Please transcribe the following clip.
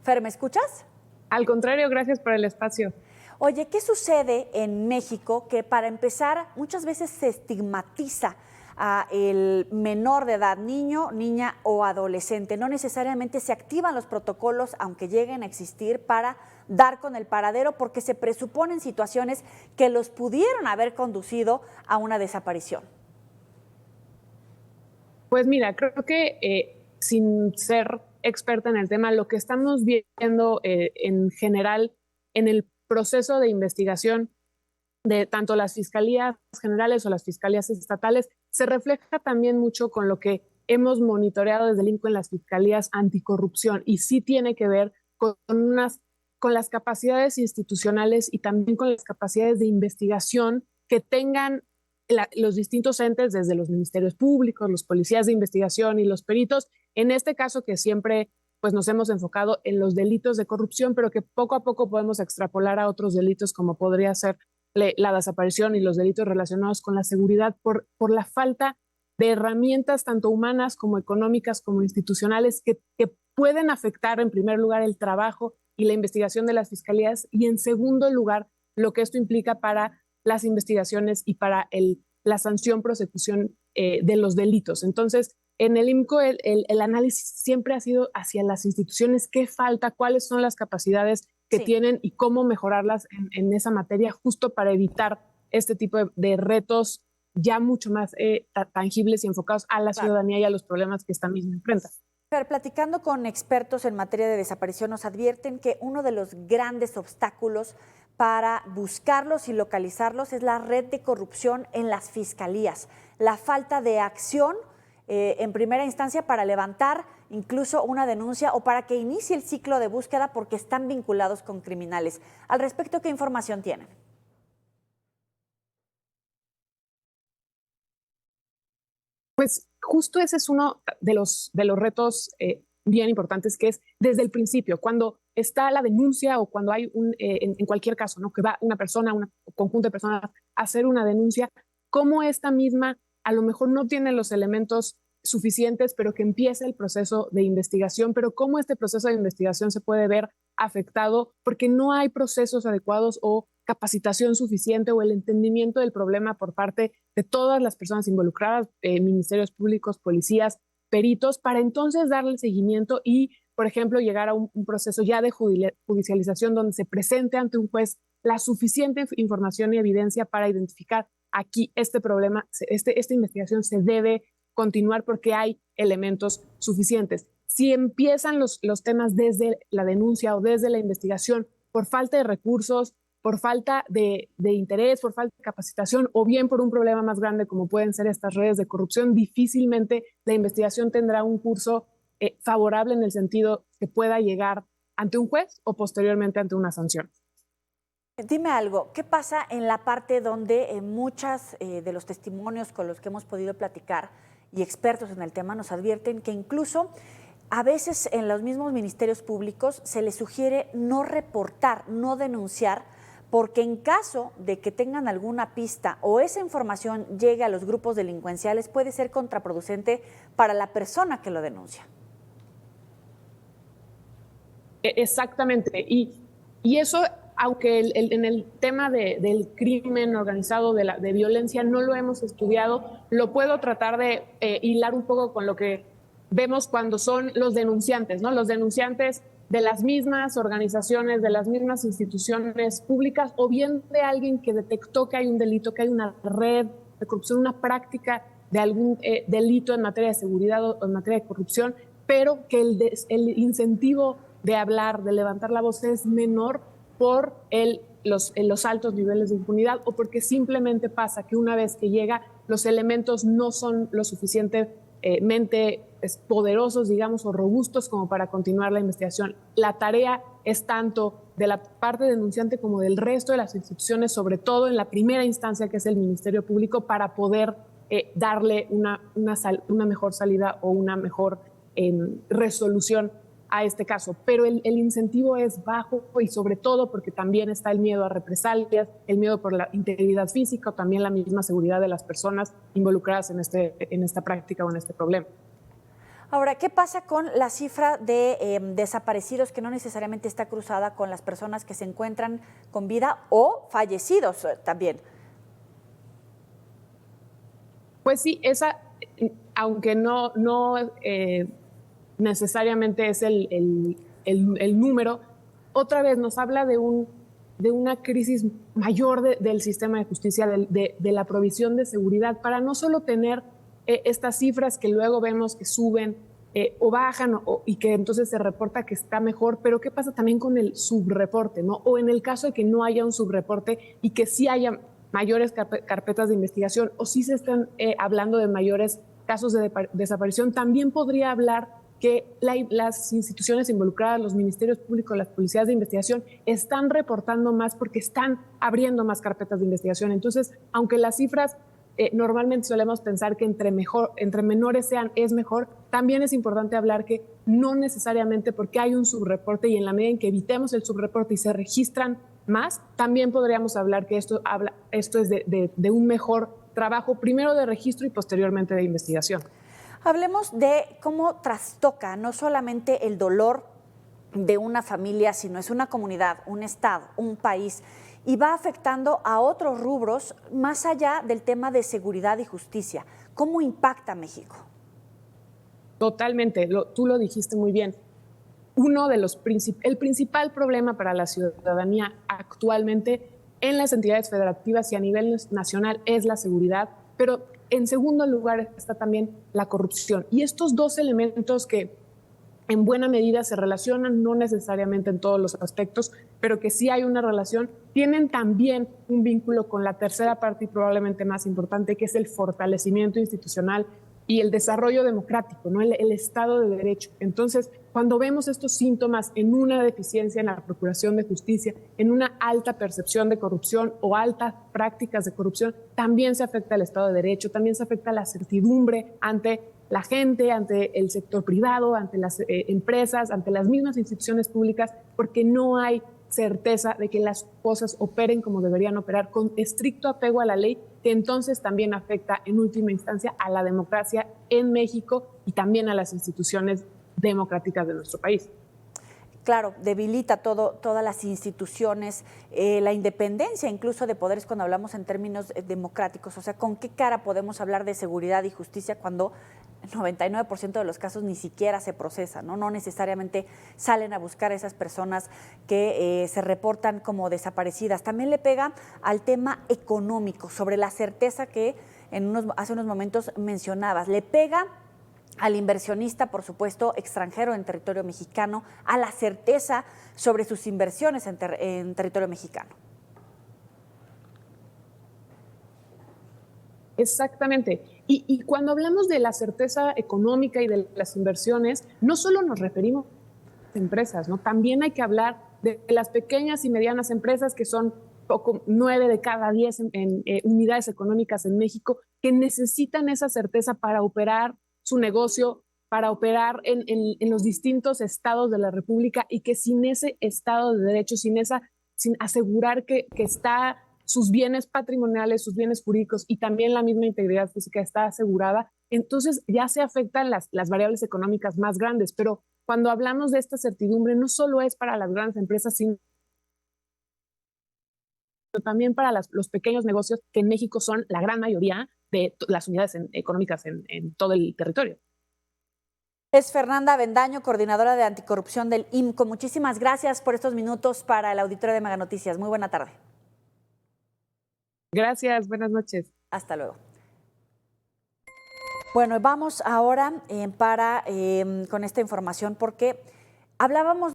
Fer, ¿me escuchas? Al contrario, gracias por el espacio. Oye, ¿qué sucede en México? Que para empezar, muchas veces se estigmatiza a el menor de edad, niño, niña o adolescente. No necesariamente se activan los protocolos, aunque lleguen a existir, para dar con el paradero, porque se presuponen situaciones que los pudieron haber conducido a una desaparición. Pues mira, creo que sin ser experta en el tema, lo que estamos viendo en general en el proceso de investigación de tanto las fiscalías generales o las fiscalías estatales se refleja también mucho con lo que hemos monitoreado desde el INCO en las fiscalías anticorrupción, y sí tiene que ver con las capacidades institucionales y también con las capacidades de investigación que tengan los distintos entes, desde los ministerios públicos, los policías de investigación y los peritos, en este caso que siempre pues nos hemos enfocado en los delitos de corrupción, pero que poco a poco podemos extrapolar a otros delitos como podría ser la desaparición y los delitos relacionados con la seguridad por la falta de herramientas tanto humanas como económicas como institucionales que pueden afectar en primer lugar el trabajo y la investigación de las fiscalías, y en segundo lugar lo que esto implica para las investigaciones y para la sanción, prosecución de los delitos. Entonces, en el IMCO el análisis siempre ha sido hacia las instituciones, qué falta, cuáles son las capacidades que tienen y cómo mejorarlas en esa materia, justo para evitar este tipo de retos ya mucho más tangibles y enfocados a la ciudadanía y a los problemas que esta misma enfrenta. Pero platicando con expertos en materia de desaparición, nos advierten que uno de los grandes obstáculos para buscarlos y localizarlos es la red de corrupción en las fiscalías, la falta de acción en primera instancia para levantar incluso una denuncia o para que inicie el ciclo de búsqueda porque están vinculados con criminales. Al respecto, ¿qué información tienen? Pues justo ese es uno de los retos bien importantes, que es desde el principio, cuando está la denuncia o cuando hay en cualquier caso, ¿no? Que va una persona, un conjunto de personas a hacer una denuncia, cómo esta misma a lo mejor no tiene los elementos suficientes, pero que empieza el proceso de investigación, pero cómo este proceso de investigación se puede ver afectado porque no hay procesos adecuados o capacitación suficiente o el entendimiento del problema por parte de todas las personas involucradas, ministerios públicos, policías, peritos, para entonces darle seguimiento y, por ejemplo, llegar a un proceso ya de judicialización donde se presente ante un juez la suficiente información y evidencia para identificar aquí este problema, esta investigación se debe continuar porque hay elementos suficientes. Si empiezan los temas desde la denuncia o desde la investigación por falta de recursos, por falta de interés, por falta de capacitación o bien por un problema más grande como pueden ser estas redes de corrupción, difícilmente la investigación tendrá un curso favorable en el sentido que pueda llegar ante un juez o posteriormente ante una sanción. Dime algo, ¿qué pasa en la parte donde muchas de los testimonios con los que hemos podido platicar y expertos en el tema nos advierten que incluso a veces en los mismos ministerios públicos se les sugiere no reportar, no denunciar, porque en caso de que tengan alguna pista o esa información llegue a los grupos delincuenciales puede ser contraproducente para la persona que lo denuncia? Exactamente, y eso, aunque en el tema del crimen organizado, de violencia, no lo hemos estudiado, lo puedo tratar de hilar un poco con lo que vemos cuando son los denunciantes, ¿no? Los denunciantes de las mismas organizaciones, de las mismas instituciones públicas, o bien de alguien que detectó que hay un delito, que hay una red de corrupción, una práctica de algún delito en materia de seguridad o en materia de corrupción, pero que el incentivo de hablar, de levantar la voz es menor por los altos niveles de impunidad o porque simplemente pasa que una vez que llega los elementos no son lo suficientemente poderosos, digamos, o robustos como para continuar la investigación. La tarea es tanto de la parte denunciante como del resto de las instituciones, sobre todo en la primera instancia que es el Ministerio Público, para poder darle una mejor salida o una mejor resolución a este caso, pero el incentivo es bajo y sobre todo porque también está el miedo a represalias, el miedo por la integridad física o también la misma seguridad de las personas involucradas en esta práctica o en este problema. Ahora, ¿qué pasa con la cifra de desaparecidos que no necesariamente está cruzada con las personas que se encuentran con vida o fallecidos también? Pues sí, esa, aunque no necesariamente es el número, otra vez nos habla de una crisis mayor del sistema de justicia, de la provisión de seguridad, para no solo tener estas cifras que luego vemos que suben o bajan y que entonces se reporta que está mejor, pero ¿qué pasa también con el subreporte, ¿no? O en el caso de que no haya un subreporte y que sí haya mayores carpetas de investigación o sí se están hablando de mayores casos de desaparición, también podría hablar que las instituciones involucradas, los ministerios públicos, las policías de investigación, están reportando más porque están abriendo más carpetas de investigación. Entonces, aunque las cifras normalmente solemos pensar que entre menores es mejor, también es importante hablar que no necesariamente porque hay un subreporte y en la medida en que evitemos el subreporte y se registran más, también podríamos hablar que esto es de un mejor trabajo, primero de registro y posteriormente de investigación. Hablemos de cómo trastoca no solamente el dolor de una familia, sino es una comunidad, un estado, un país, y va afectando a otros rubros más allá del tema de seguridad y justicia. ¿Cómo impacta a México? Totalmente, tú lo dijiste muy bien. El principal problema para la ciudadanía actualmente en las entidades federativas y a nivel nacional es la seguridad, pero en segundo lugar está también la corrupción. Y estos dos elementos que en buena medida se relacionan, no necesariamente en todos los aspectos, pero que sí hay una relación, tienen también un vínculo con la tercera parte y probablemente más importante, que es el fortalecimiento institucional y el desarrollo democrático, ¿no? El Estado de Derecho. Entonces, cuando vemos estos síntomas en una deficiencia en la procuración de justicia, en una alta percepción de corrupción o altas prácticas de corrupción, también se afecta al Estado de Derecho, también se afecta la certidumbre ante la gente, ante el sector privado, ante las empresas, ante las mismas instituciones públicas, porque no hay certeza de que las cosas operen como deberían operar, con estricto apego a la ley, que entonces también afecta en última instancia a la democracia en México y también a las instituciones democráticas de nuestro país. Claro, debilita todas las instituciones, la independencia incluso de poderes cuando hablamos en términos democráticos. O sea, ¿con qué cara podemos hablar de seguridad y justicia cuando el 99% de los casos ni siquiera se procesan, ¿no? No necesariamente salen a buscar a esas personas que se reportan como desaparecidas? También le pega al tema económico, sobre la certeza que hace unos momentos mencionabas. Le pega al inversionista, por supuesto, extranjero en territorio mexicano, a la certeza sobre sus inversiones en territorio mexicano. Exactamente. Y cuando hablamos de la certeza económica y de las inversiones, no solo nos referimos a empresas, ¿no? También hay que hablar de las pequeñas y medianas empresas que son 9 de cada 10 en unidades económicas en México, que necesitan esa certeza para operar su negocio, para operar en los distintos estados de la República, y que sin ese Estado de Derecho, sin asegurar que está sus bienes patrimoniales, sus bienes jurídicos y también la misma integridad física está asegurada, entonces ya se afectan las variables económicas más grandes. Pero cuando hablamos de esta certidumbre, no solo es para las grandes empresas, sino también para los pequeños negocios, que en México son la gran mayoría de las unidades económicas en todo el territorio. Es Fernanda Avendaño, coordinadora de anticorrupción del IMCO. Muchísimas gracias por estos minutos para el auditorio de Mega Noticias. Muy buena tarde. Gracias, buenas noches. Hasta luego. Bueno, vamos ahora con esta información porque hablábamos